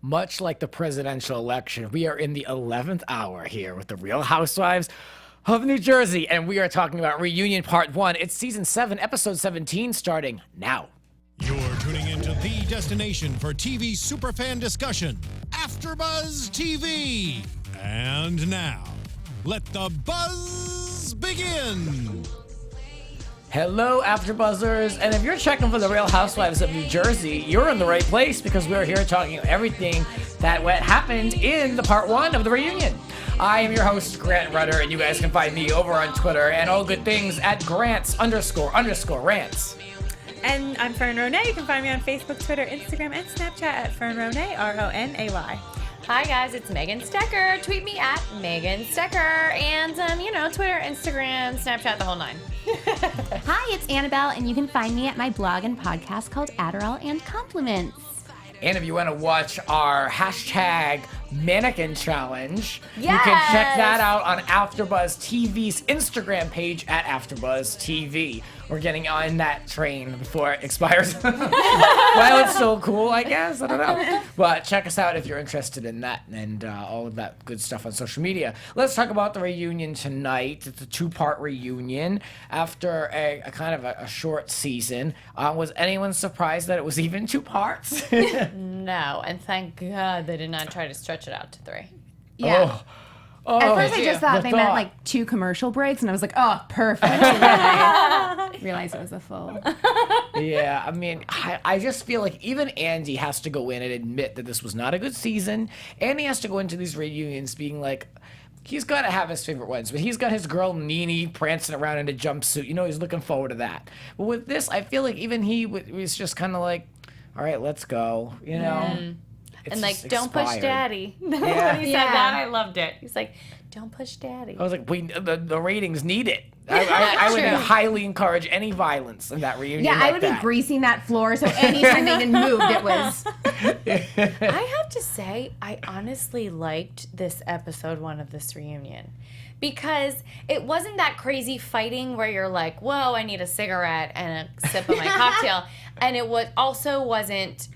much like the presidential election, we are in the 11th hour here with the Real Housewives of New Jersey, and we are talking about Reunion Part 1. It's Season 7, Episode 17, starting now. You're tuning into the destination for TV superfan discussion, AFTERBUZZ TV. And now, let the buzz begin. Hello, AfterBuzzers, and if you're checking for the Real Housewives of New Jersey, you're in the right place because we're here talking everything that happened in the Part 1 of the reunion. I am your host, Grant Rutter, and you guys can find me over on Twitter and all good things at Grants__rants. And I'm Fern Ronay. You can find me on Facebook, Twitter, Instagram, and Snapchat at Fern Ronay, Ronay. Hi guys, it's Megan Stecher. Tweet me at Megan Stecher. And, Twitter, Instagram, Snapchat, the whole nine. Hi, it's Annabelle, and you can find me at my blog and podcast called Adderall and Compliments. And if you want to watch our hashtag mannequin challenge, Yes! you can check that out on AfterBuzz TV's Instagram page at AfterBuzz TV. We're getting on that train before it expires. While it's still cool, I guess. I don't know. But check us out if you're interested in that and all of that good stuff on social media. Let's talk about the reunion tonight. It's a two-part reunion after a kind of a short season. Was anyone surprised that it was even two parts? No, and thank God they did not try to stretch it out to 3. Yeah. Oh, At first, I just thought they meant like 2 commercial breaks, and I was like, oh, perfect. And then I realized it was a full. Yeah, I mean, I just feel like even Andy has to go in and admit that this was not a good season. And he has to go into these reunions being like, he's got to have his favorite ones, but he's got his girl Nene prancing around in a jumpsuit. You know, he's looking forward to that. But with this, I feel like even he was just kind of like, all right, let's go, you know? It's And like, just don't push expired. daddy. Yeah. When he said that, I loved it. He's like, don't push daddy. I was like, the ratings need it. I would True. highly encourage any violence in that reunion. Yeah, like I would that. be greasing that floor, so anytime they even moved, it was. I have to say, I honestly liked this episode 1 of this reunion. Because it wasn't that crazy fighting where you're like, whoa, I need a cigarette and a sip of my cocktail. And it wasn't,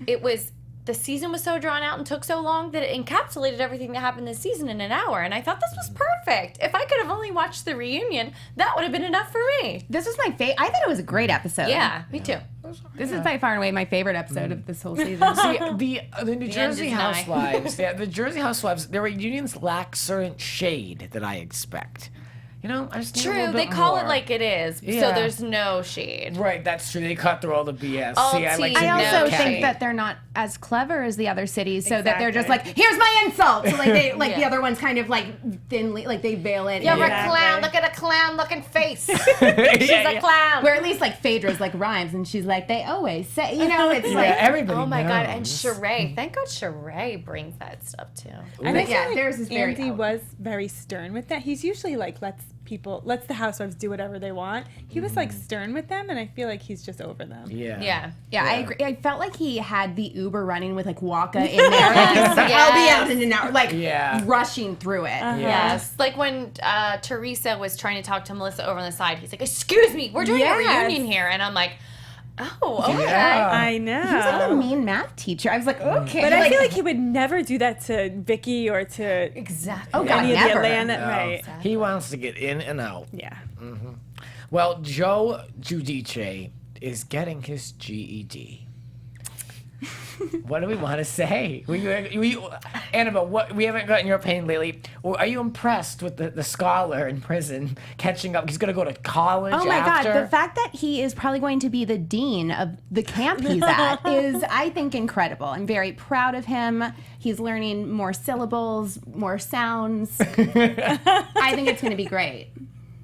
the season was so drawn out and took so long that it encapsulated everything that happened this season in an hour. And I thought this was perfect. If I could have only watched the reunion, that would have been enough for me. This was my favorite. I thought it was a great episode. Yeah, me too. This is by far and away my favorite episode of this whole season. See, the New Jersey end is nigh. Housewives, the Jersey Housewives, their reunions lack certain shade that I expect. You know, I just need a little True, bit they call more. it like it is, so Yeah. there's no shade. Right, that's true. They cut through all the BS. All See, I like tea, to I no also shade. think that they're not as clever as the other cities, so that they're just Exactly. like, here's my insult. So like they the Yeah. other ones kind of like thinly, like they veil it. You're in. a Exactly. clown. Look at a clown-looking face. She's Yeah, a clown. Where at least like Phaedra's like rhymes, and she's like, they always say, you know, it's Yeah, like. everybody Oh my God! And knows. Sheree, thank God Sheree brings that stuff too. And I feel Yeah, like theirs is very Andy out. was very stern with that. He's usually like lets the housewives do whatever they want. He was like stern with them, and I feel like he's just over them. Yeah. Yeah. Yeah, I agree. I felt like he had the Uber running with like Waka in there. Like, he was like, I'll be out in an hour, like Yeah. rushing through it. Yes. Like when Teresa was trying to talk to Melissa over on the side, he's like, "Excuse me, we're doing a Yes. reunion here," and I'm like, "Oh, okay." Yeah. I know. He was like a mean math teacher. I was like, okay. But I feel like he would never do that to Vicky or to Exactly. Oh, God, any of the never. Atlanta. No. Right. He wants to get in and out. Yeah. Well, Joe Giudice is getting his GED. What do we want to say? Annabelle, we haven't gotten your opinion lately. Are you impressed with the scholar in prison catching up? He's going to go to college Oh my after? God, the fact that he is probably going to be the dean of the camp he's at is, I think, incredible. I'm very proud of him. He's learning more syllables, more sounds. I think it's going to be great.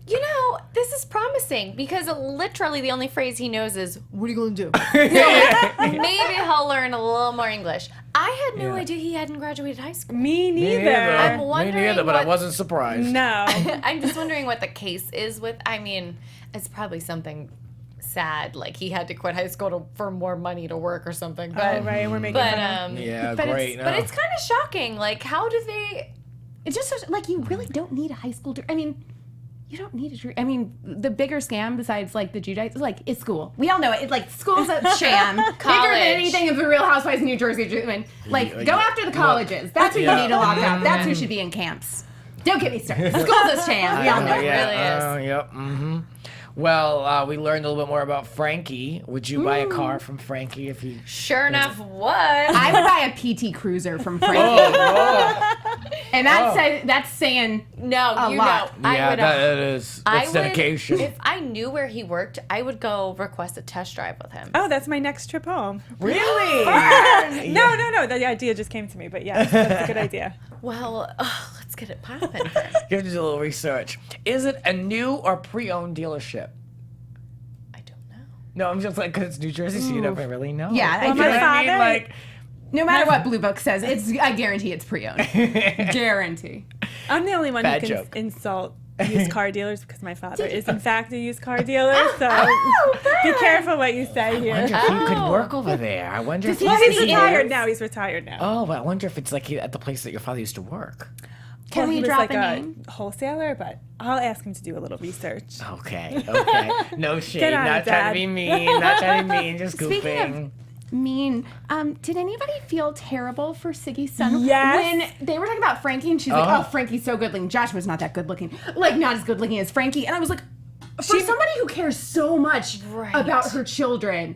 You know, this is promising because literally the only phrase he knows is, "What are you going to do?" So maybe he'll learn a little more English. I had no idea he hadn't graduated high school. Me Me neither. I'm Me wondering neither, but I what- wasn't surprised. No. I'm just wondering what the case is with. I mean, it's probably something sad, like he had to quit high school for more money to work or something. But, Oh, right, we're making but fun of- Yeah, But great. but it's kind of shocking. Like, how do they? It's just like you really don't need a high school degree. I mean, you don't need to. I mean, the bigger scam besides like the Giudice is school. We all know it. It's like school's a sham. Bigger than anything of the Real Housewives of New Jersey doing. Like, go after the colleges. That's who you need to lock up. That's who should be in camps. Don't get me started. School's a sham. We all know it really is. Yep. Well, we learned a little bit more about Frankie. Would you buy a car from Frankie if you? Sure enough, what? I would buy a PT Cruiser from Frankie. And that's saying No, a you lot. know. Yeah, that is. That's dedication. If I knew where he worked, I would go request a test drive with him. Oh, that's my next trip home. Really? No. The idea just came to me, but yes, that's a good idea. Well, let's get it popping. You have to do a little research. Is it a new or pre-owned dealership? I don't know. No, I'm just like, because it's New Jersey, so you never really know. Yeah, Well, I feel my like father- Like, no matter what Blue Book says, I guarantee it's pre-owned. Guarantee. I'm the only one Bad who can joke. insult used car dealers because my father is in fact a used car dealer. So be careful what you say I here. wonder if he could work over there. I wonder if Well, he's he retired is? now. He's retired now. Oh, but I wonder if it's like at the place that your father used to work. Can Well, we he was drop like a name? wholesaler, but I'll ask him to do a little research. Okay. No shade. Get on Not it, trying Dad. to be mean. Not trying to be mean. Just Speaking goofing. Mean. Did anybody feel terrible for Siggy's son? Yes. When they were talking about Frankie and she's like, oh, Frankie's so good looking. Joshua's not that good looking. Like, not as good looking as Frankie. And I was like, for somebody who cares so much about her children.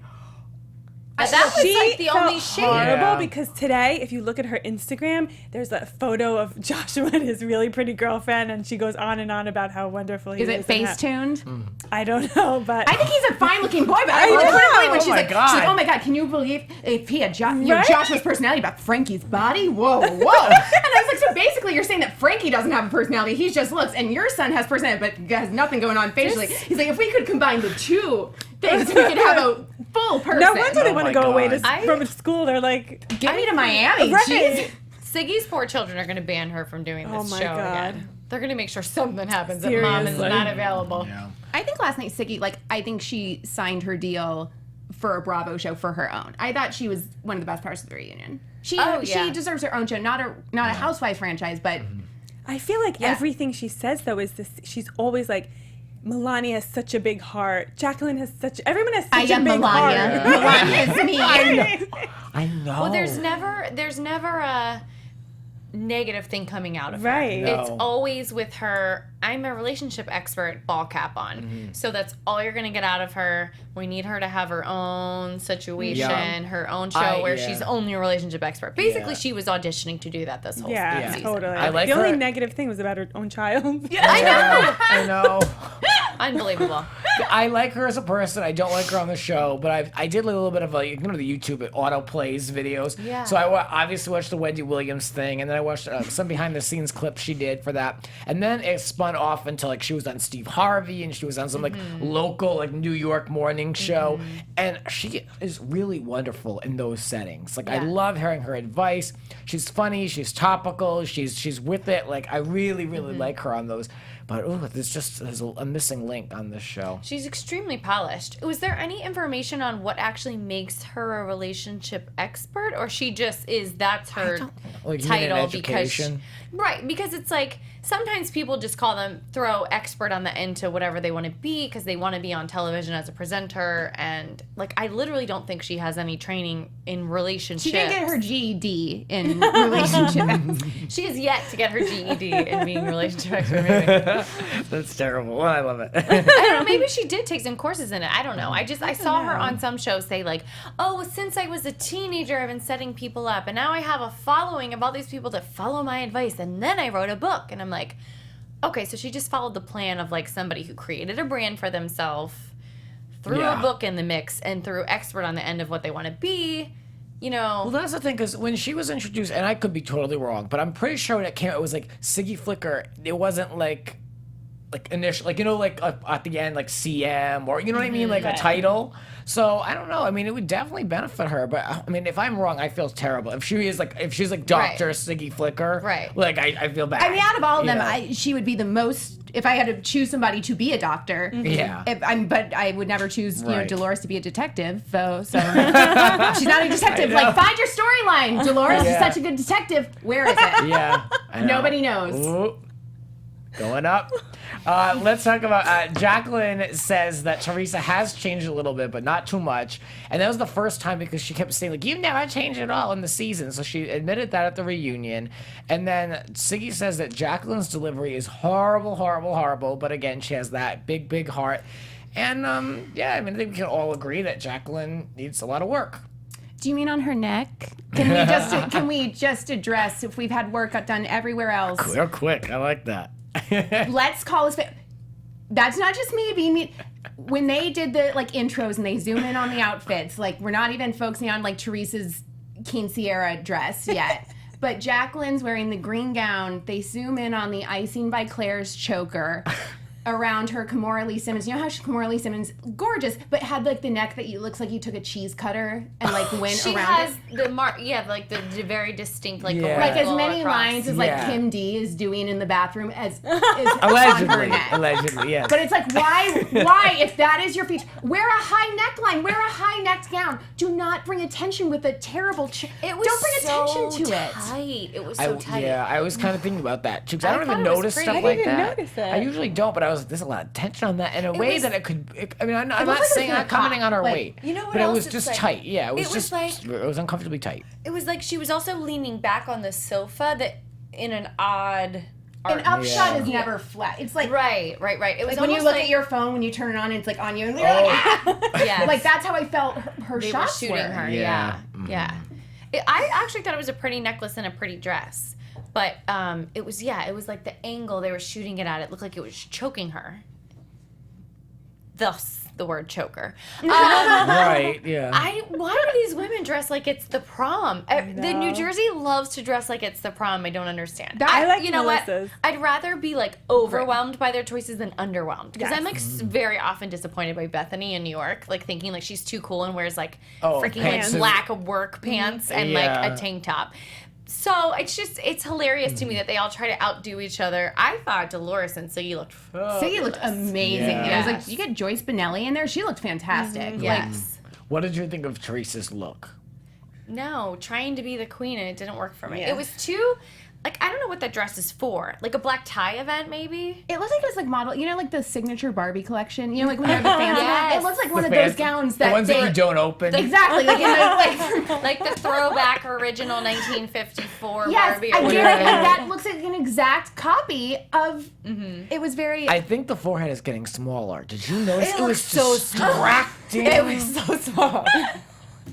That was She like the felt only shade. horrible Yeah. because today, if you look at her Instagram, there's a photo of Joshua and his really pretty girlfriend, and she goes on and on about how wonderful he is. Is it and face how- tuned? I don't know, but I think he's a fine looking boy, but I know. couldn't believe when Oh she's my like, God. oh my God, can you believe if he had Right? Joshua's personality about Frankie's body? Whoa. And I was like, so basically you're saying that Frankie doesn't have a personality, he just looks, and your son has personality, but has nothing going on facially. He's like, if we could combine the two things, we could have a full person. no wonder they Oh want my to go away God. from school. They're like, Get me to Miami. Right. Jeez. Siggy's poor children are going to ban her from doing this Oh my show God. again. They're going to make sure something happens if mom is Seriously. not available. Yeah. I think last night Siggy, I think she signed her deal for a Bravo show for her own. I thought she was one of the best parts of the reunion. She deserves her own show, not a Housewives franchise, but I feel like everything she says though is this. She's always like, Melania has such a big heart. Jacqueline has everyone has such a big Melania. heart. Melania's me. I know. Well, there's never a negative thing coming out of her. Right. No. It's always with her, I'm a relationship expert, ball cap on. So that's all you're going to get out of her. We need her to have her own situation, Yeah. her own show where yeah. she's only a relationship expert. Basically, Yeah. she was auditioning to do that this whole Yeah, season. totally. I like the only her- negative thing was about her own child. I know. Unbelievable. I like her as a person. I don't like her on the show, but I did a little bit of the YouTube, it auto plays videos. Yeah. So I obviously watched the Wendy Williams thing, and then I watched some behind the scenes clips she did for that, and then it spun off into she was on Steve Harvey, and she was on some local New York morning show, and she is really wonderful in those settings. I love hearing her advice. She's funny. She's topical. She's with it. I really like her on those. But there's a missing link on this show. She's extremely polished. Was there any information on what actually makes her a relationship expert, or she just that's her you mean in title because education? because it's sometimes people just throw expert on the end to whatever they want to be because they want to be on television as a presenter, and I literally don't think she has any training in relationships. She didn't get her GED in relationship. She has yet to get her GED in being a relationship expert. Maybe. That's terrible. I love it. I don't know. Maybe she did take some courses in it. I don't know. I saw her on some shows say since I was a teenager, I've been setting people up, and now I have a following of all these people that follow my advice, and then I wrote a book, and I'm like, okay, so she just followed the plan of somebody who created a brand for themselves, threw a book in the mix, and threw expert on the end of what they want to be. Well, that's the thing, because when she was introduced, and I could be totally wrong, but I'm pretty sure when it came out, it was Siggy Flicker. It wasn't initial, at the end, CM, or you know what I mean, a title. So I don't know. I mean, it would definitely benefit her, but I mean, if I'm wrong, I feel terrible. If she's Dr. Siggy Flicker, Right. I feel bad. I mean, out of all of them, she would be the most. If I had to choose somebody to be a doctor, Yeah. But I would never choose Right. Dolores to be a detective. So she's not a detective. Find your storyline. Dolores is such a good detective. Where is it? Yeah. I know. Nobody knows. Ooh. Going up. Let's talk about Jacqueline says that Teresa has changed a little bit, but not too much. And that was the first time because she kept saying, like, you've never changed at all in the season. So she admitted that at the reunion. And then Siggy says that Jacqueline's delivery is horrible, horrible, horrible. But again, she has that big, big heart. And yeah, I mean, I think we can all agree that Jacqueline needs a lot of work. Do you mean on her neck? Can we just address if we've had work done everywhere else? Clear, quick. I like that. Let's call this. That's not just me being mean. When they did the like intros and they zoom in on the outfits, like we're not even focusing on like Teresa's quinceañera dress yet. But Jacqueline's wearing the green gown. They zoom in on the icing by Claire's choker around her. Kimora Lee Simmons. You know how Kimora Lee Simmons, gorgeous, but had like the neck that looks like you took a cheese cutter and like went She around has it. like the very distinct like Yeah. Like as vertical many across. lines as like Yeah. Kim D is doing in the bathroom as is on her neck. Allegedly, yes. But it's like, why, if that is your feature, wear a high neckline, wear a high necked gown. Do not bring attention with a terrible It was don't bring so attention to it. tight. It was so tight. Yeah, I was kind of thinking about that too, because I don't thought even it was notice pretty. stuff I like didn't that. notice it. I usually don't, but I was like, there's a lot of tension on that in a way was- that it could. I mean, I'm not looked like it was saying gonna I'm commenting on her pop, like- weight, You know what but it else was it's just like? tight. Yeah, it was It was just like- it was uncomfortably tight. It was like she was also leaning back on the sofa that in an odd An arc. upshot Yeah. is never flat. It's like, Right. It was like when you almost look like, at your phone, when you turn it on, it's like on you, and you're like, ah! yes. Like that's how I felt her they were shots shooting were. her. Yeah. Yeah. I actually thought it was a pretty necklace and a pretty dress, but it was like the angle they were shooting it at. It looked like it was choking her. Thus the word choker. Right. Yeah. Why do these women dress like it's the prom? The New Jersey loves to dress like it's the prom. I don't understand. I like you know Melissa's. what? I'd rather be like overwhelmed by their choices than underwhelmed because I'm like very often disappointed by Bethany in New York, like thinking like she's too cool and wears like freaking like pants and- black work pants and Yeah. like a tank top. So it's hilarious to me that they all try to outdo each other. I thought Dolores and Siggy looked Siggy looked amazing. Yeah. I was Yes. like, you get Joyce Bonelli in there. She looked fantastic. Like, yes. What did you think of Teresa's look? No, trying to be the queen and it didn't work for me. Yeah. It was too, like, I don't know what that dress is for. Like a black tie event, maybe? it looked like it was like model, you know, like the signature Barbie collection. You know, like when you have the fancy. Yes. It looks like one The of those fancy- gowns that the ones they, that you don't open. Exactly, like in the, like. Like the throwback original 1954 Yes, Barbie. I or get it. whatever. And that looks like an exact copy of. It was very. I think the forehead is getting smaller. Did you notice? It was looks so distracting. It was so small.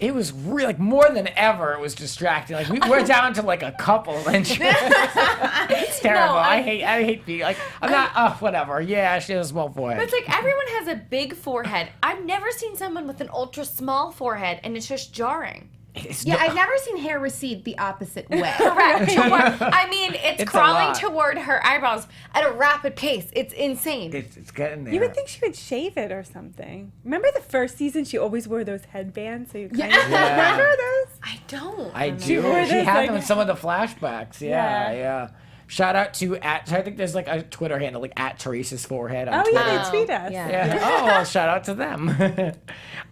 It was really like more than ever. It was distracting. Like we're down to like a couple inches. It's terrible. No, I hate being like I'm not. Oh, whatever. Yeah, she has a small forehead. But it's like everyone has a big forehead. I've never seen someone with an ultra small forehead and it's just jarring. It's yeah, no- I've never seen hair recede the opposite way. Correct. I mean, it's It's a crawling lot. toward her eyebrows at a rapid pace. It's insane. it's getting there. You would think she would shave it or something. Remember the first season? She always wore those headbands, so you kind of Yeah. remember those. I don't. I remember. do. wore She those, had like- them in some of the flashbacks. Yeah, Yeah. yeah. Shout out to I think there's like a Twitter handle like at Teresa's forehead on Oh Twitter. yeah, they tweet us. Yeah. Yeah. Oh, well, shout out to them.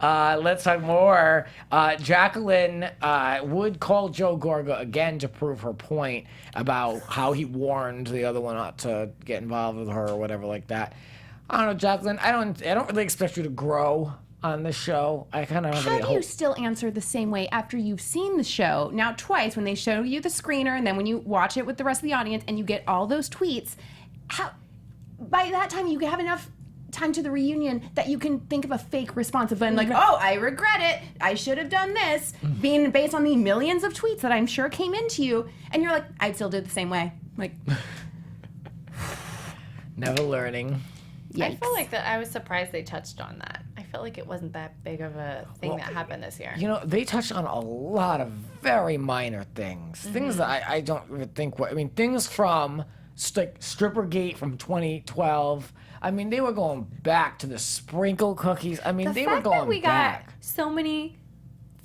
Let's talk more. Jacqueline would call Joe Gorga again to prove her point about how he warned the other one not to get involved with her or whatever like that. I don't know, Jacqueline. I don't really expect you to grow on this show. I kind of have How any do hope. you still answer the same way after you've seen the show now twice when they show you the screener and then when you watch it with the rest of the audience and you get all those tweets? How by that time you have enough time to the reunion that you can think of a fake response of being like, oh, I regret it. I should have done this. Being based on the millions of tweets that I'm sure came into you, and you're like, I'd still do it the same way. Like, Never learning. yikes. I feel like that. I was surprised they touched on that. I felt like it wasn't that big of a thing Well, that happened this year. You know, they touched on a lot of very minor things. Things that I don't even think were. I mean, things from Strippergate from 2012. I mean, they were going back to the sprinkle cookies. I mean, The they were fact going that we back. got so many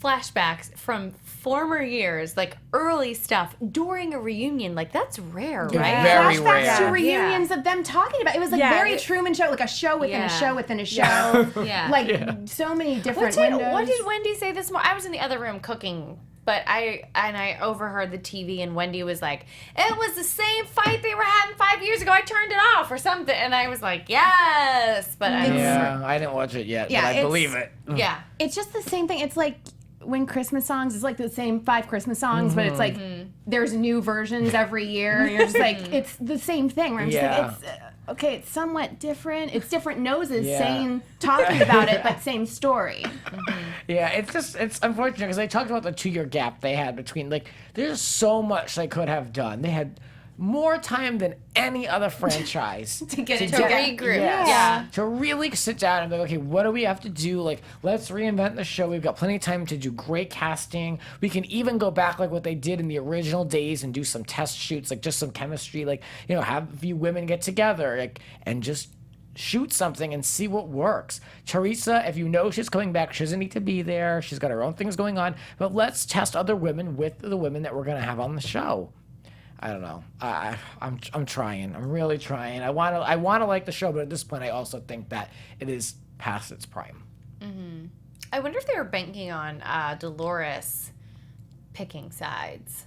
flashbacks from former years, like early stuff during a reunion, like that's rare, Yeah. right? Very Flashbacks to rare. reunions of them talking about it. Was like Yeah, very it- Truman Show, like a show within a Yeah. show within a show. Yeah. Like so many different What windows. did Wendy say this morning? I was in the other room cooking But I overheard the TV, and Wendy was like, it was the same fight they were having 5 years ago. I turned it off or something. And I was like, yes. But I I didn't watch it yet, Yeah, but I it's- believe it. yeah. It's just the same thing. It's like when Christmas songs, it's like the same 5 Christmas songs, but it's like there's new versions every year. And you're just like, it's the same thing. Where I'm just like, it's okay, it's somewhat different. It's different noses talking about it, but same story. Yeah, it's unfortunate because they talked about the 2-year gap they had between, like, there's so much they could have done. They had more time than any other franchise To get it To together. regroup. Yes. Yeah. To really sit down and be like, okay, what do we have to do? Like, let's reinvent the show. We've got plenty of time to do great casting. We can even go back like what they did in the original days and do some test shoots, like just some chemistry, like, you know, have a few women get together, like, and just shoot something and see what works. Teresa, if you know she's coming back, she doesn't need to be there. She's got her own things going on, but let's test other women with the women that we're going to have on the show. I don't know. I'm trying. I'm really trying. I want to like the show, but at this point, I also think that it is past its prime. I wonder if they were banking on Dolores picking sides.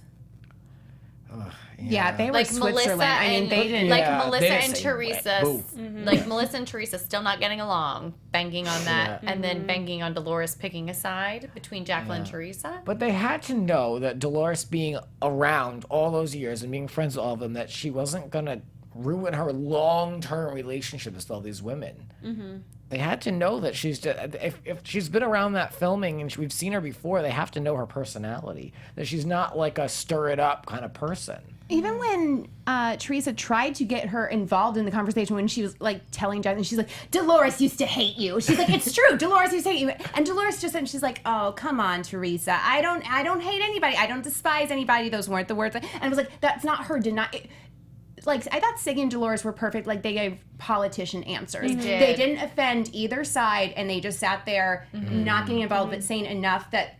Yeah, they were Like Switzerland. Melissa I mean, and they didn't. like Yeah, they Melissa didn't and say Teresa, boo. like Melissa and Teresa still not getting along, banking on that, and then banking on Dolores picking a side between Jacqueline and Teresa. But they had to know that Dolores being around all those years and being friends with all of them, that she wasn't going to ruin her long-term relationships with all these women. They had to know that she's just, if she's been around that filming and we've seen her before, they have to know her personality, that she's not like a stir-it-up kind of person. Even when Teresa tried to get her involved in the conversation, when she was like telling Jacqueline, she's like, Dolores used to hate you. She's like, it's true, Dolores used to hate you. And Dolores just said, and she's like, oh, come on, Teresa. I don't hate anybody. I don't despise anybody. Those weren't the words. And I was like, that's not her like, I thought Siggy and Dolores were perfect. Like, they gave politician answers. They didn't offend either side, and they just sat there not getting involved, but saying enough that.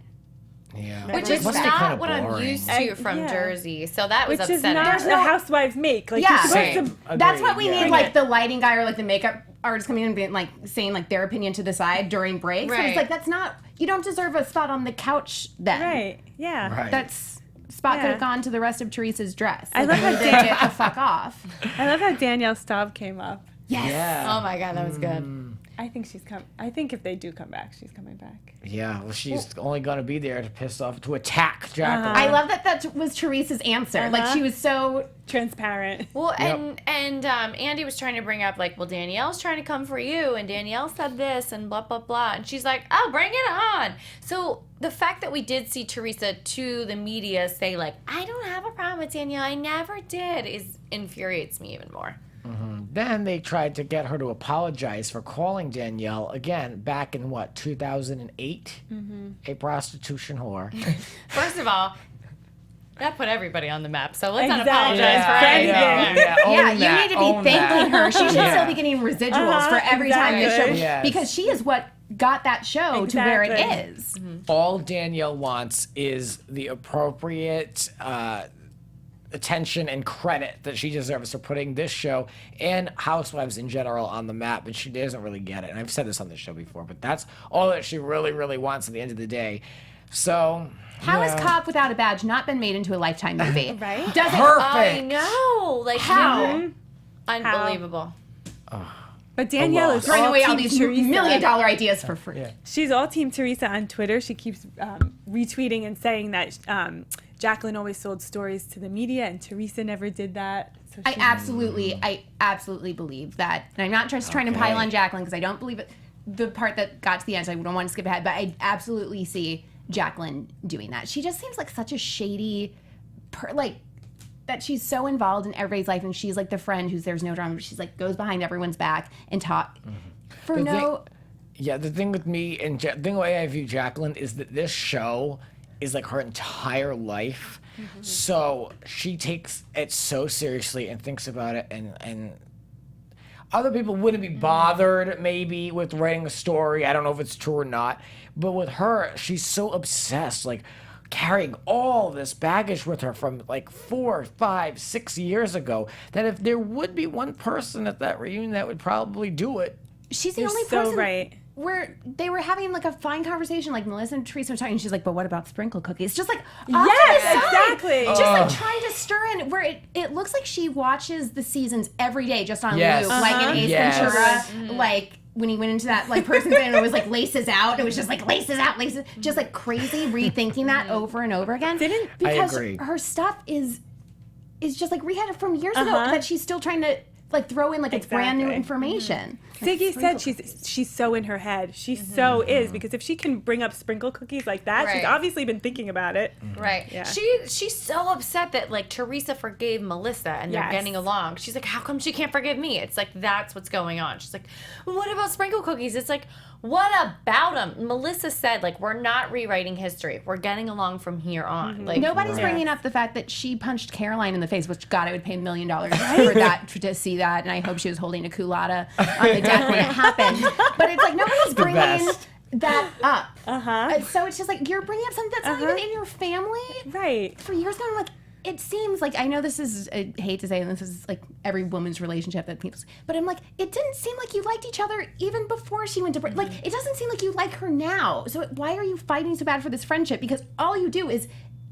Yeah. Which is Must be not kinda what I'm boring. used to from Yeah. Jersey. So that was Which is upsetting. not the housewives make. Like, Yeah. you're supposed Same. to That's Agreed, what we yeah. need, like the lighting guy or like the makeup artist coming in and being like saying like their opinion to the side during breaks. And Right. it's like, that's not, you don't deserve a spot on the couch then. Right. Yeah. Right. That's spot Yeah. could have gone to the rest of Teresa's dress. I Like, love you how need to Dan- get the fuck off. I love how Danielle Staub came up. Yes. Yeah. Oh my god, that was good. I think she's I think if they do come back, she's coming back. Yeah, well, she's only going to be there to piss off, to attack Jacqueline. I love that was Teresa's answer. Like she was so Transparent. Well, and Andy was trying to bring up like, well, Danielle's trying to come for you, and Danielle said this, and blah blah blah, and she's like, oh, bring it on. So the fact that we did see Teresa to the media say like, I don't have a problem with Danielle, I never did, infuriates me even more. Then they tried to get her to apologize for calling Danielle again back in 2008, a prostitution whore. First of all, that put everybody on the map, so let's not Exactly. apologize for Yeah. anything. yeah, Own you that, need to own be thanking that. her. She should Yeah. still be getting residuals for every time the show, exactly. Yes. because she is what got that show to where it Exactly. is. All Danielle wants is the appropriate attention and credit that she deserves for putting this show and Housewives in general on the map, and she doesn't really get it. And I've said this on this show before, but that's all that she really, really wants at the end of the day. So, How has yeah. Cop Without a Badge not been made into a Lifetime movie? Right? Does it? Perfect. I know, like How? unbelievable. But Danielle is Throwing all away all team these Teresa. $1 million ideas for free. She's all Team Teresa on Twitter. She keeps retweeting and saying that Jacqueline always sold stories to the media and Teresa never did that. So I she's- absolutely believe that. And I'm not just trying to pile on Jacqueline because I don't believe it. The part that got to the end, so I don't want to skip ahead, but I absolutely see Jacqueline doing that. She just seems like such a shady, that she's so involved in everybody's life, and she's like the friend who's there's no drama, but she's like goes behind everyone's back and talk for The no. Yeah, the thing with me and the thing the way I view Jacqueline is that this show is like her entire life. So she takes it so seriously and thinks about it, and other people wouldn't be bothered maybe with writing a story. I don't know if it's true or not, but with her, she's so obsessed, like carrying all this baggage with her from like 4, 5, 6 years ago, that if there would be one person at that reunion that would probably do it, She's the You're only so person. right. where they were having like a fine conversation, like Melissa and Teresa were talking, and she's like, but what about sprinkle cookies? Just like, Yes, exactly. Just like trying to stir in, where it looks like she watches the seasons every day just on Yes. loop, like in Ace Yes. Ventura, like when he went into that like person's and it was like laces out, it was just like laces out, laces, just like crazy rethinking that over and over again. Because agree. her stuff is just like read from years ago that she's still trying to like throw in like it's brand new information. Siggy said she's so in her head. She so is, because if she can bring up sprinkle cookies like that, she's Right. obviously been thinking about it. Right. Yeah. She's so upset that like Teresa forgave Melissa and they're Yes. getting along. She's like, how come she can't forgive me? It's like, that's what's going on. She's like, well, what about sprinkle cookies? It's like, what about them? Melissa said, like, we're not rewriting history. We're getting along from here on. Like, Nobody's bringing up the fact that she punched Caroline in the face, which God, I would pay $1 million for that to see that, and I hope she was holding a culotta on the deck when it happened. But it's like nobody's bringing best. that up. So it's just like you're bringing up something that's not even in your family. Right. For years now, I'm like, it seems like, I know this is, I hate to say this is like every woman's relationship that people, but I'm like, it didn't seem like you liked each other even before she went to, like, it doesn't seem like you like her now. So why are you fighting so bad for this friendship? Because all you do is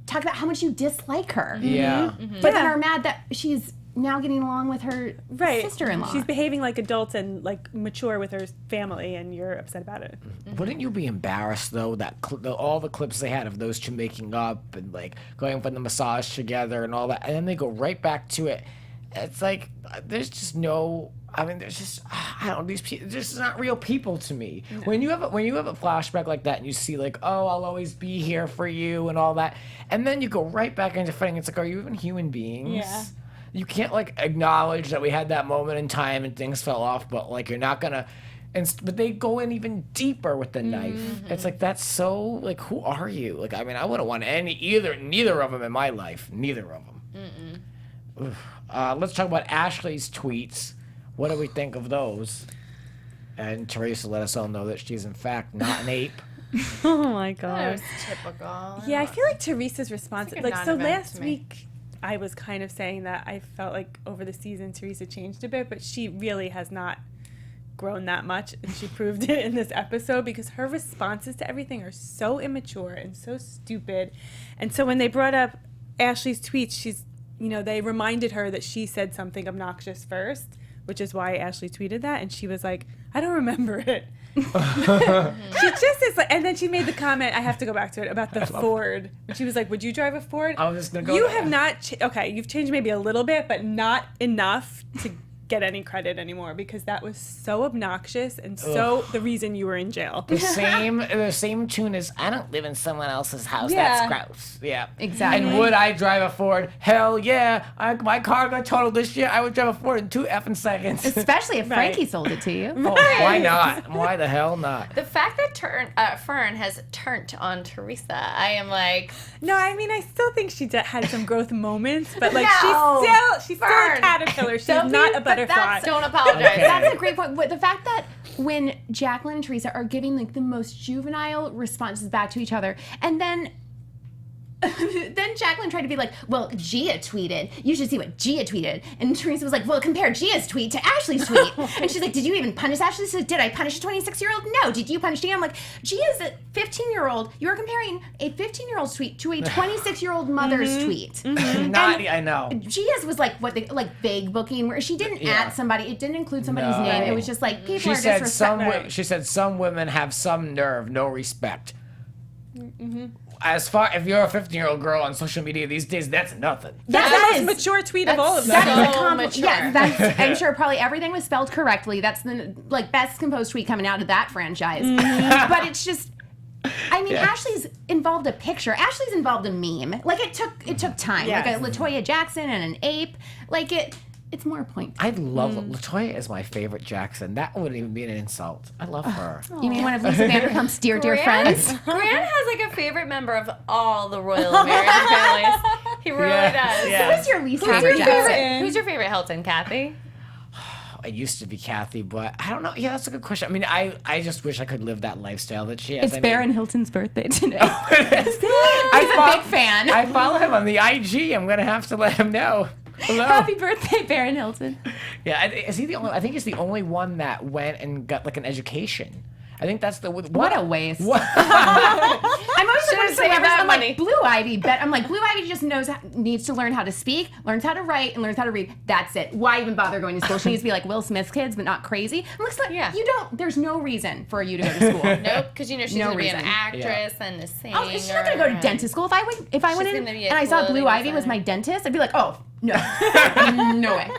talk about how much you dislike her. Yeah. But then are mad that she's now getting along with her Right. sister-in-law. She's behaving like adults and like mature with her family, and you're upset about it. Wouldn't you be embarrassed though that all the clips they had of those two making up and like going for the massage together and all that, and then they go right back to it? It's like there's just no. I mean, there's just I don't know, these people. This is not real people to me. No. When you have a flashback like that and you see like, oh, I'll always be here for you and all that, and then you go right back into fighting. It's like, are you even human beings? Yeah. You can't like acknowledge that we had that moment in time and things fell off, but like you're not gonna. But they go in even deeper with the knife. It's like that's so like who are you? Like I mean I wouldn't want neither of them in my life. Neither of them. Let's talk about Ashley's tweets. What do we think of those? And Teresa let us all know that she's in fact not an ape. Oh my that god. was typical. Yeah, I feel like Teresa's response, It's like a like so non-event last to me. week, I was kind of saying that I felt like over the season Teresa changed a bit, but she really has not grown that much, and she proved it in this episode because her responses to everything are so immature and so stupid. And so when they brought up Ashley's tweets, she's, they reminded her that she said something obnoxious first, which is why Ashley tweeted that, and she was like, I don't remember it. She just is like, and then she made the comment, I have to go back to it, about the Ford. And she was like, would you drive a Ford? I was just gonna go You there. have not, okay, you've changed maybe a little bit, but not enough to get any credit anymore, because that was so obnoxious and so the reason you were in jail. The same tune as I don't live in someone else's house. Yeah. That's gross. Yeah. Exactly. And would I drive a Ford? Hell yeah. My car got totaled this year. I would drive a Ford in 2 effing seconds. Especially if Right. Frankie sold it to you. Oh, why not? Why the hell not? The fact that Fern has turned on Teresa, I am like, No, I mean, I still think she had some growth moments, but like No, she's still a Fern. caterpillar. She's Don't not be- a but butterfly. don't apologize. Okay. That's a great point. But the fact that when Jacqueline and Teresa are giving like the most juvenile responses back to each other, and then Jacqueline tried to be like, well, Gia tweeted. You should see what Gia tweeted. And Teresa was like, well, compare Gia's tweet to Ashley's tweet. And she's like, did you even punish Ashley? She said, did I punish a 26-year-old? No. Did you punish Gia? I'm like, Gia's a 15-year-old. You're comparing a 15-year-old's tweet to a 26-year-old mother's tweet. I know. Gia's was like vague booking, where she didn't add somebody. It didn't include somebody's No. name. It was just like people She are said disrespectful. she said some women have some nerve, no respect. As far if you're a 15-year-old girl on social media these days, that's nothing. That's That the is- most mature tweet of all of them. That is a So compliment. mature. Yes, that's, I'm sure probably everything was spelled correctly. That's the best composed tweet coming out of that franchise. But it's just, I mean, Ashley's involved a picture. Ashley's involved a meme. Like it took time. Yes. Like a LaToya Jackson and an ape. Like it's more point. I love LaToya is my favorite Jackson. That wouldn't even be an insult. I love her. You mean one of Lisa Vanderpump's dear friends? Grant has like a favorite member of all the royal American families. He really does. Yeah. Who's your least Who's favorite your Jackson? favorite? Who's your favorite Hilton, Kathy? It used to be Kathy, but I don't know. Yeah, that's a good question. I mean, I just wish I could live that lifestyle that she has. It's I mean, Baron Hilton's birthday today. He's He's a big fan. I follow him on the IG. I'm gonna have to let him know. Hello. Happy birthday, Baron Hilton. Yeah, is he the only? I think he's the only one that went and got like an education. I think that's the What a waste. What? I'm always Should've surprised saved that I'm money. like, Blue Ivy, I'm like, Blue Ivy just needs to learn how to speak, learns how to write, and learns how to read. That's it. Why even bother going to school? She needs to be like Will Smith's kids, but not crazy. I'm like, Yeah. there's no reason for you to go to school. Nope, because you know she's No gonna be an reason. actress and a singer. Oh, she's not gonna go to dentist school. If I went in gonna be a and I saw Blue clothing Ivy was designer. my dentist, I'd be like, oh no, no way.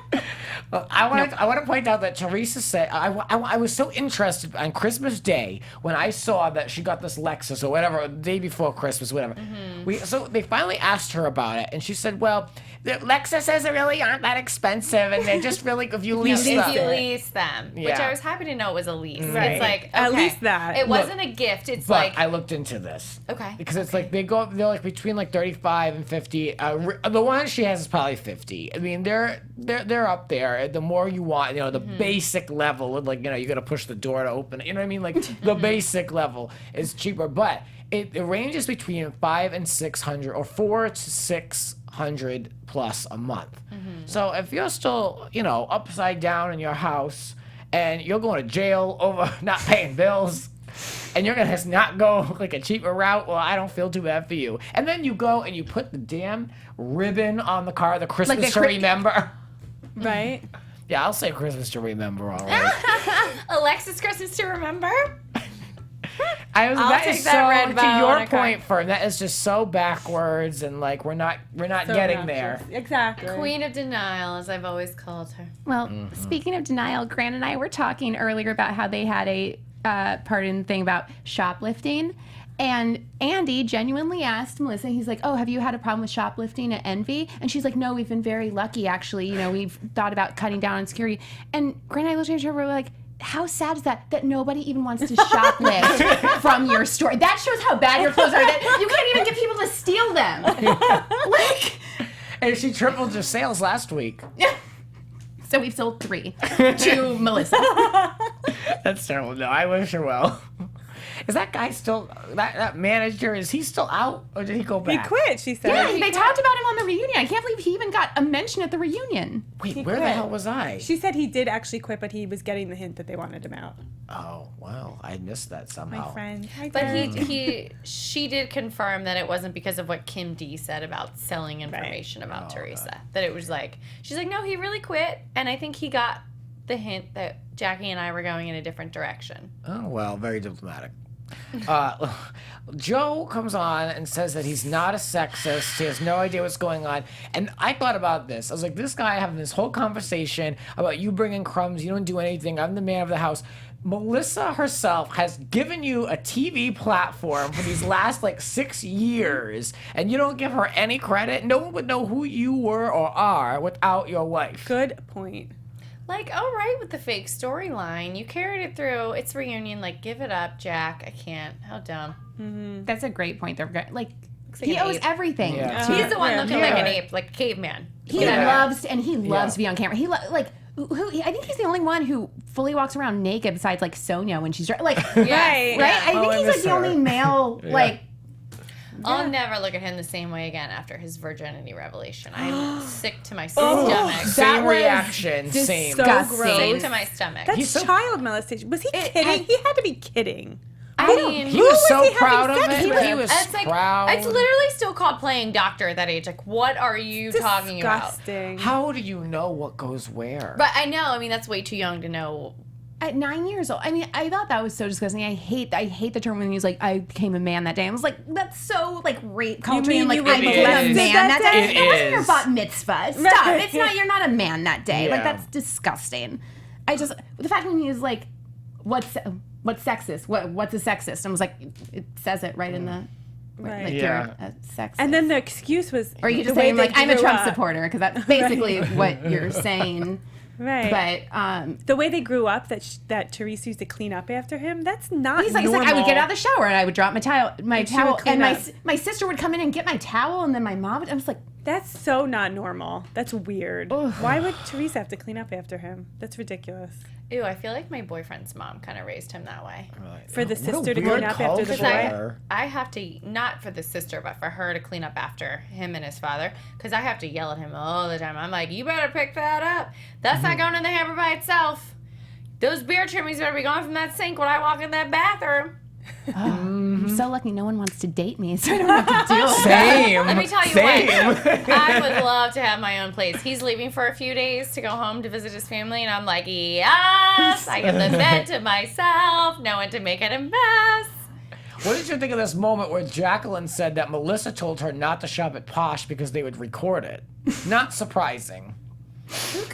Well, I want to point out that Teresa said I was so interested on Christmas Day when I saw that she got this Lexus or whatever, the day before Christmas, whatever. So they finally asked her about it, and she said, "Well, the Lexuses really aren't that expensive, and they're just really if you lease If them." you lease them, which Yeah. I was happy to know was a lease. Right. It's like, okay, At least that. It wasn't a gift. It's But like, I looked into this. Okay. Because it's like they're like between like 35 and 50. The one she has is probably 50. I mean, they're up there. The more you want, the basic level, like you got to push the door to open it. You know what I mean? Like the basic level is cheaper, but it ranges between 500 and 600 or 400 to 600 plus a month. So if you're still upside down in your house and you're going to jail over not paying bills, and you're gonna just not go like a cheaper route, well, I don't feel too bad for you. And then you go and you put the damn ribbon on the car, the Christmas to remember. Right? Yeah, I'll say Christmas to remember, all right. Alexis Christmas to remember. I'll take that red bow to on your a car. point, Fern, that is just so backwards, and like we're not So getting there. obnoxious. Exactly. Queen of denial, as I've always called her. Well, speaking of denial, Grant and I were talking earlier about how they had a part in the thing about shoplifting. And Andy genuinely asked Melissa, he's like, oh, have you had a problem with shoplifting at Envy? And she's like, no, we've been very lucky, actually. We've thought about cutting down on security. And Grant and I looked at each other, we're like, how sad is that nobody even wants to shoplift from your store? That shows how bad your clothes are, that you can't even get people to steal them. Like, And she tripled her sales last week. so we've sold 3 to Melissa. That's terrible. No, I wish her well. Is that guy still, that manager, is he still out, or did he go He back? quit, she said. Yeah, they talked about him on the reunion. I can't believe he even got a mention at the reunion. Wait, He where the quit. hell was I? She said he did actually quit, but he was getting the hint that they wanted him out. Oh, well, I missed that somehow. My friend. But she did confirm that it wasn't because of what Kim D said about selling information about Teresa. That it was like, she's like, no, he really quit, and I think he got the hint that Jackie and I were going in a different direction. Oh, well, very diplomatic. Joe comes on and says that he's not a sexist. He has no idea what's going on. And I thought about this. I was like, this guy having this whole conversation about you bringing crumbs. You don't do anything. I'm the man of the house. Melissa herself has given you a TV platform for these last 6 years, and you don't give her any credit. No one would know who you were or are without your wife. Good point. Like, all right with the fake storyline. You carried it through. It's reunion. Like, give it up, Jack. I can't. How dumb. That's a great point. They're like like he an owes ape. everything. Yeah. to- He's the one Yeah, looking you're like an right. ape, like a caveman. He loves to be on camera. He I think he's the only one who fully walks around naked besides Sonia when she's right. Right. Right? I Oh, think I he's miss the her. only male I'll never look at him the same way again after his virginity revelation. I'm sick to my stomach. Same was reaction. Same. So disgusting. gross. Sick to my stomach. That's He's so- child molestation. Was he kidding? He had to be kidding. I mean, He was so he having proud of sex it. with? He was it's like proud. it's literally still called playing doctor at that age. Like, what are you talking about? Disgusting. How do you know what goes where? But I know. I mean, that's way too young to know. At 9 years old. I mean, I thought that was so disgusting. I hate the term when he's like, I became a man that day. I was like, that's so rape culture. mean And you I were became a molested man that that day. day? It wasn't It your is. bat mitzvah. Stop. Right. It's not. You're not a man that day. Yeah. That's disgusting. The fact when he was like, what's sexist? What's a sexist? I was like, it says it right in the. Right. You're Yeah. a sexist. And then the excuse was. or you just the way saying they I'm a grew Trump up. supporter because that's basically what you're saying. Right. But the way they grew up, that Teresa used to clean up after him, that's not he's like normal. I would get out of the shower and I would drop my towel, she would and clean up. my sister would come in and get my towel, and then my mom would. I was like, That's so not normal. That's weird. Why would Teresa have to clean up after him? That's ridiculous. Ew, I feel like my boyfriend's mom kind of raised him that way. For the What a sister to weird clean up after the culture. boy. I have to, not for the sister, but for her to clean up after him and his father, because I have to yell at him all the time. I'm like, you better pick that up. That's not going in the hamper by itself. those beer trimmings better be gone from that sink when I walk in that bathroom. I'm so lucky no one wants to date me, so I don't have to deal with it. Same. Let me tell you what, I would love to have my own place. He's leaving for a few days to go home to visit his family, and I'm like, yes, I get the bed to myself, no one to make it a mess. What did you think of this moment where Jacqueline said that Melissa told her not to shop at Posh because they would record it? Not surprising.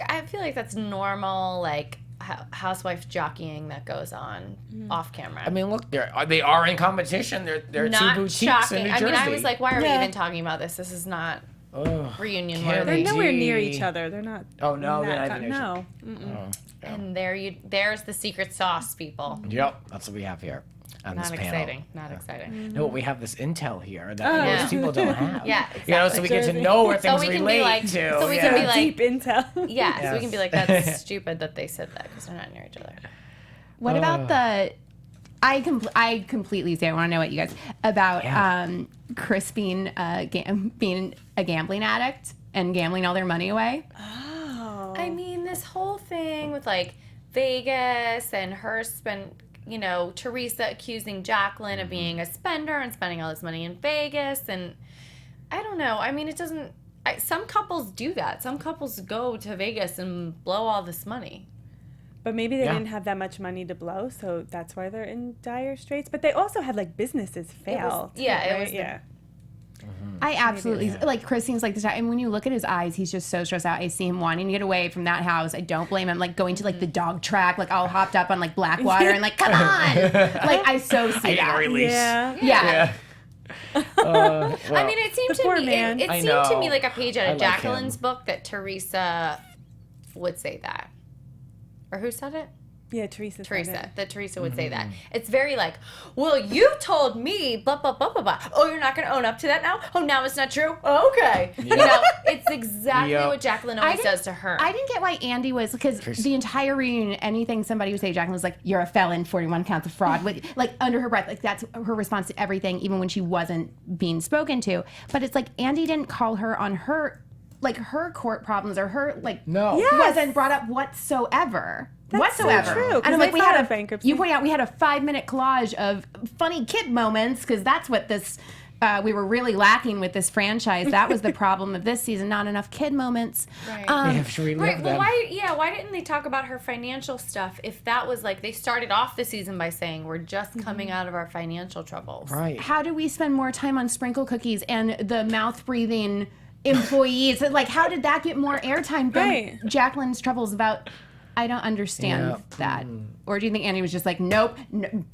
I feel like that's normal, like, housewife jockeying that goes on off camera. I mean, look, they are in competition. They're Not two boutiques shocking. in New I Jersey. mean, I was like, why are we Yeah. even talking about this? This is not reunion Can't worthy. They're nowhere near Gee. each other. They're not. Oh, no, they're not that even near each No. And there's the secret sauce, people. Yep, that's what we have here on Not this panel. exciting. Not exciting. No, we have this intel here that Yeah. most people don't have. Yeah, You know, so we get to Jersey. know where So things we can be relate like- to. so we yeah. can be like- Deep intel. Yeah, so we can Yes. be like, that's stupid that they said that because they're not near each other. What about the? I completely say I want to know what you guys about Chris being being a gambling addict and gambling all their money away. I mean, this whole thing with like Vegas and her Teresa accusing Jacqueline of being a spender and spending all this money in Vegas. And I don't know. I mean, it doesn't. Some couples do that. Some couples go to Vegas and blow all this money. But maybe they Yeah. didn't have that much money to blow, so that's why they're in dire straits. But they also had like businesses fail. It was right? the- Yeah. I absolutely like Chris seems like this guy, and when you look at his eyes, he's just so stressed out. I see him wanting to get away from that house. I don't blame him. Like going to like the dog track, like all hopped up on like Blackwater, and like come on, like I so see I need a that. release. Yeah. Yeah. I mean, it seemed The to poor me. man. It I seemed to know. me like a page out I of like Jacqueline's him. book that Teresa would say that, or who said it? Yeah, Teresa. said Teresa. it. That Teresa would say that. It's very like, well, you told me, blah, blah, blah, blah, blah. Oh, you're not going to own up to that now? Oh, now it's not true? Oh, okay. You know, it's exactly Yep. what Jacqueline always says to her. I didn't get why Andy was, because the entire reunion, anything somebody would say, Jacqueline was like, "You're a felon, 41 counts of fraud," like under her breath, like that's her response to everything, even when she wasn't being spoken to. But it's like Andy didn't call her on her, like her court problems or her like No. Yes. wasn't brought up whatsoever. That's so whatsoever. true, 'cause And I'm they like, we filed had a bankruptcy. You point out we had a 5-minute collage of funny kid moments because that's what this. We were really lacking with this franchise. That was the problem of this season. Not enough kid moments. Right. We have to relive Right, them. well, why didn't they talk about her financial stuff if that was like, they started off the season by saying, we're just coming out of our financial troubles. Right. How do we spend more time on sprinkle cookies and the mouth breathing employees? Like, how did that get more airtime than Right. Jacqueline's troubles about? I don't understand Yeah. that. Or do you think Andy was just like, nope,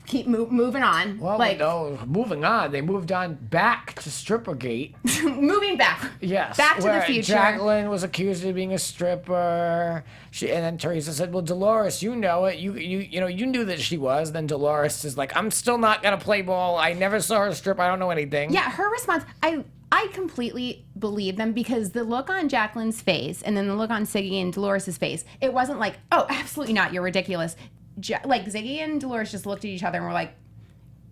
keep moving on? Well, like, no, moving on. They moved on back to Strippergate. moving back. Yes. Back to the where future. Jacqueline was accused of being a stripper. And then Teresa said, "Well, Dolores, you know it. You knew that she was." Then Dolores is like, "I'm still not gonna play ball. I never saw her strip. I don't know anything." Yeah, her response, I completely believe them because the look on Jacqueline's face and then the look on Siggy and Dolores' face, it wasn't like, oh, absolutely not, you're ridiculous. Like Siggy and Dolores just looked at each other and were like,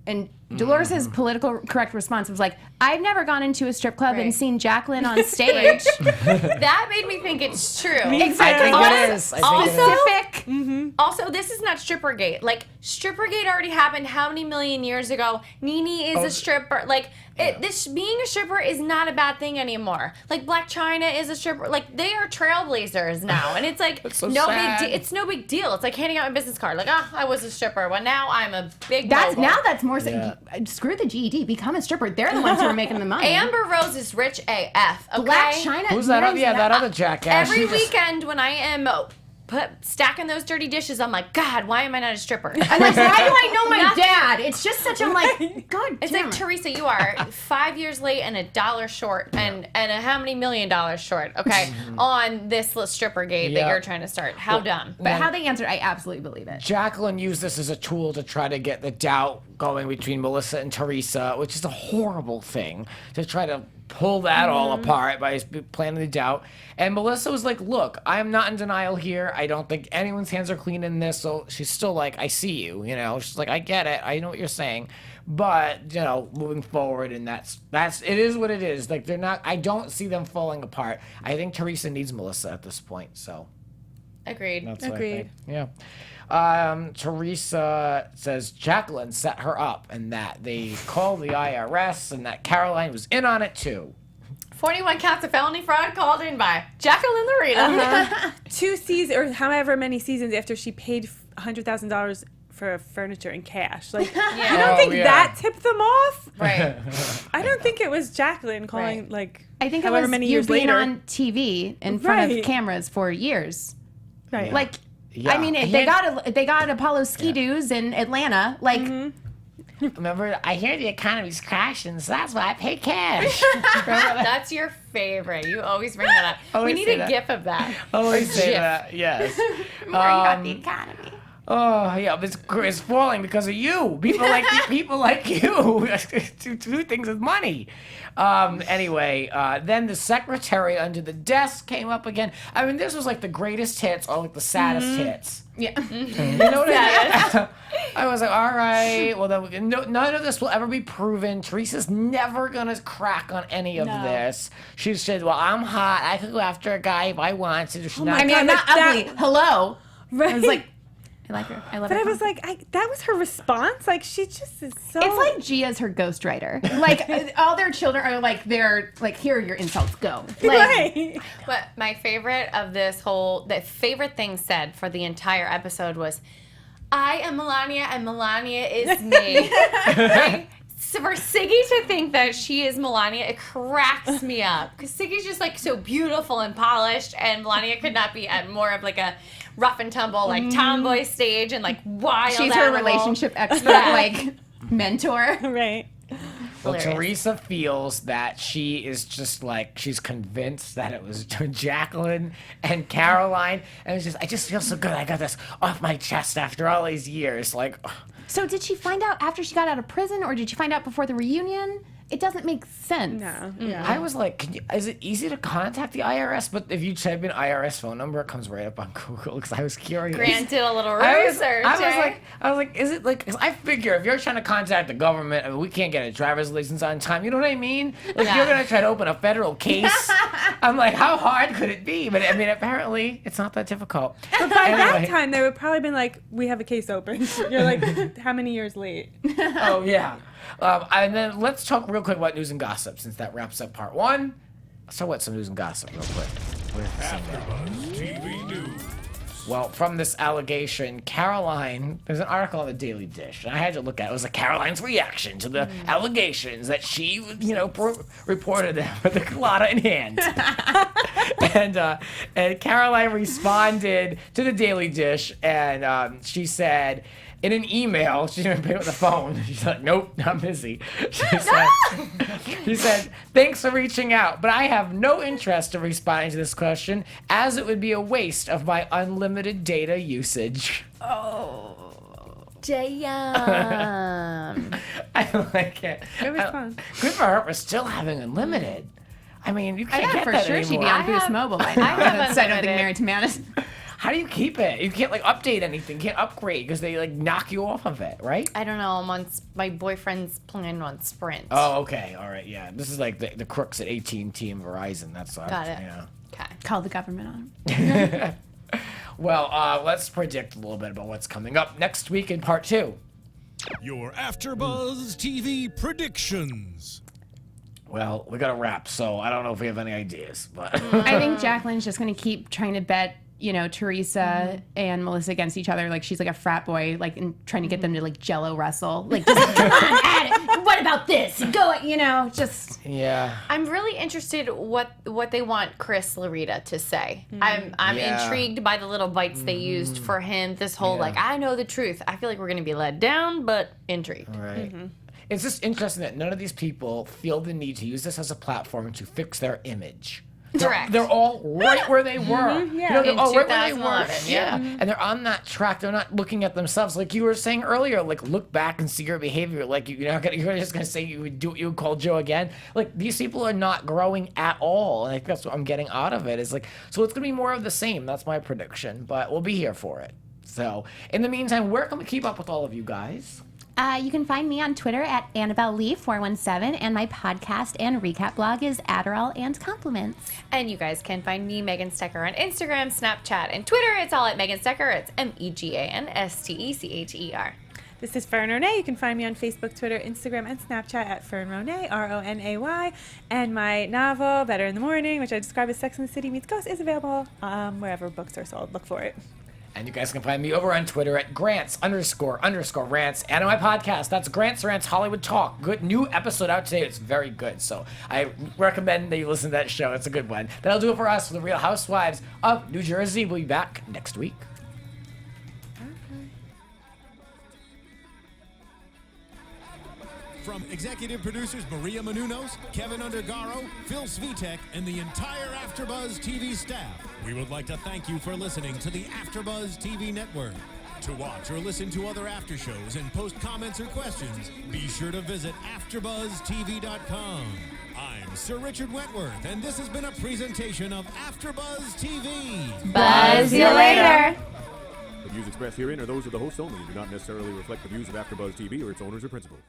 and Dolores' political correct response was like, I've never gone into a strip club and Right. seen Jacqueline on stage. That made me think it's true. Me too. I think Also- it is. I think it is. Specific. Also, this is not Strippergate. Like, Strippergate already happened how many million years ago? Nene is a stripper. Like, this being a stripper is not a bad thing anymore. Like, Black China is a stripper. Like, they are trailblazers now, and it's like That's so no sad. big. It's no big deal. It's like handing out a business card. Like, I was a stripper. Well, now I'm a big. That's mogul. now that's more Yeah. screw the GED, become a stripper. They're the ones who are making the money. Amber Rose is rich AF. Okay? Black China. Who's that? marries Yeah, that other jackass. Every She just- weekend when I am stacking those dirty dishes, I'm like, God, why am I not a stripper? I'm like, why do I know my Nothing. dad? It's just such a like, God It's damn like, it. Teresa, you are 5 years late and $1 short and how many $1 million short, okay, on this stripper gate that Yeah. you're trying to start. How dumb. But how they answered, I absolutely believe it. Jacqueline used this as a tool to try to get the doubt going between Melissa and Teresa, which is a horrible thing, to try to pull that all apart by planting the doubt. And Melissa was like, look, I'm not in denial here. I don't think anyone's hands are clean in this. So she's still like, I see you, you know. She's like, I get it. I know what you're saying. But, you know, moving forward, and that's it is what it is. Like, they're not, I don't see them falling apart. I think Teresa needs Melissa at this point, so. Agreed. That's what I Agreed. think. Yeah. Teresa says Jacqueline set her up and that they called the IRS and that Caroline was in on it too. 41 counts of felony fraud called in by Jacqueline Loretta. 2 seasons or however many seasons after she paid $100,000 for furniture in cash. Like, you don't think that tipped them off? Right. I don't think it was Jacqueline calling, Right. like, I think it however was many you years being later. on TV in front of Right. cameras for years. Right. Like, Yeah. I mean, they got Apollo ski-doos in Atlanta. Like, Remember, I hear the economy's crashing, so that's why I pay cash. That's your favorite. You always bring that up. Always We need say a that. gif of that. Always Or say GIF. that, yes. worrying about the economy. Oh yeah, but it's falling because of you. People like you do things with money. Anyway, then the secretary under the desk came up again. I mean, this was like the greatest hits or like the saddest hits. Yeah. You know what I mean? I was like, all right, well, then, none of this will ever be proven. Teresa's never gonna crack on any of this. She said, well, I'm hot. I could go after a guy if I wanted. She's not I mean, I'm not like ugly. that- Hello. Right. I was like, I like her. I love But her. I was like, that was her response. Like, she just is so. It's like Gia's her ghostwriter. Like, all their children are like, they're like, here are your insults, go. Like, right. But my favorite of the favorite thing said for the entire episode was, I am Melania and Melania is me. Like, so for Siggy to think that she is Melania, it cracks me up. Because Siggy's just like so beautiful and polished, and Melania could not be at more of like a rough and tumble, like tomboy stage and like wild she's her animal. relationship expert, Yeah. like, mentor. Right. Well, Hilarious. Teresa feels that she is just like, she's convinced that it was Jacqueline and Caroline. And it's just, I just feel so good. I got this off my chest after all these years. Like, So did she find out after she got out of prison, or did she find out before the reunion? It doesn't make sense. No. Yeah. I was like, is it easy to contact the IRS? But if you type in IRS phone number, it comes right up on Google because I was curious. Grant did a little I was research. eh? like, is it like? Cause I figure if you're trying to contact the government, I mean, we can't get a driver's license on time. You know what I mean? Like Yeah. you're gonna try to open a federal case. I'm like, how hard could it be? But I mean, apparently, it's not that difficult. But by that Anyway. time, they would probably been like, we have a case open. You're like, how many years late? Oh yeah. And then let's talk real quick about news and gossip since that wraps up part 1. So what's some news and gossip real quick? AfterBuzz TV News. Well, from this allegation, Caroline, there's an article on the Daily Dish, and I had to look at it. It was like Caroline's reaction to the allegations that she, reported them with a colada in hand. and Caroline responded to the Daily Dish, and she said, in an email, she didn't pick up the phone. She's like, nope, I'm busy. She said, thanks for reaching out, but I have no interest in responding to this question as it would be a waste of my unlimited data usage. Jam. I like it. Good response. Good for her for still having unlimited. I mean, you I can't thought get for that sure anymore. she'd be on I Boost have- Mobile by I now. have So I don't think unlimited. Mary Tamanus. How do you keep it? You can't like update anything. You can't upgrade because they like knock you off of it, right? I don't know. I'm on my boyfriend's plan on Sprint. Oh, okay. All right. Yeah. This is like the crooks at AT&T and Verizon. That's Got it. Yeah. Okay. Call the government on him. Well, let's predict a little bit about what's coming up next week in part 2. Your AfterBuzz TV predictions. Well, we got to wrap, so I don't know if we have any ideas, but I think Jacqueline's just going to keep trying to bet, Teresa and Melissa against each other. Like, she's like a frat boy, like, and trying to get them to, like, jello wrestle. Like, just, come on, add it. What about this? Go, just. yeah. I'm really interested what they want Chris Loretta to say. I'm Yeah. intrigued by the little bites they used for him. This whole Yeah. like I know the truth. I feel like we're gonna be let down, but intrigued. Right. It's just interesting that none of these people feel the need to use this as a platform to fix their image. Correct. They're all right where they were. yeah. They're In all right where they were. 2011, yeah. And they're on that track. They're not looking at themselves like you were saying earlier. Like look back and see your behavior. Like you're just gonna say you would do what you would call Joe again. Like these people are not growing at all. And I think that's what I'm getting out of it. Is like so it's gonna be more of the same. That's my prediction. But we'll be here for it. So in the meantime, where can we keep up with all of you guys? You can find me on Twitter at Annabelle Lee 417, and my podcast and recap blog is Adderall and Compliments. And you guys can find me, Megan Stecher, on Instagram, Snapchat, and Twitter. It's all at Megan Stecher. It's MEGANSTECHER. This is Fern Ronay. You can find me on Facebook, Twitter, Instagram, and Snapchat at Fern Ronay, RONAY. And my novel, Better in the Morning, which I describe as Sex and the City meets Ghost, is available wherever books are sold. Look for it. And you guys can find me over on Twitter at Grants__rants. And on my podcast, that's Grants Rants Hollywood Talk. Good new episode out today. It's very good. So I recommend that you listen to that show. It's a good one. That'll do it for us for the Real Housewives of New Jersey. We'll be back next week. From executive producers Maria Menounos, Kevin Undergaro, Phil Svitek, and the entire AfterBuzz TV staff, we would like to thank you for listening to the AfterBuzz TV network. To watch or listen to other after shows and post comments or questions, be sure to visit AfterBuzzTV.com. I'm Sir Richard Wentworth, and this has been a presentation of AfterBuzz TV. Buzz you later. The views expressed herein are those of the hosts only and do not necessarily reflect the views of AfterBuzz TV or its owners or principals.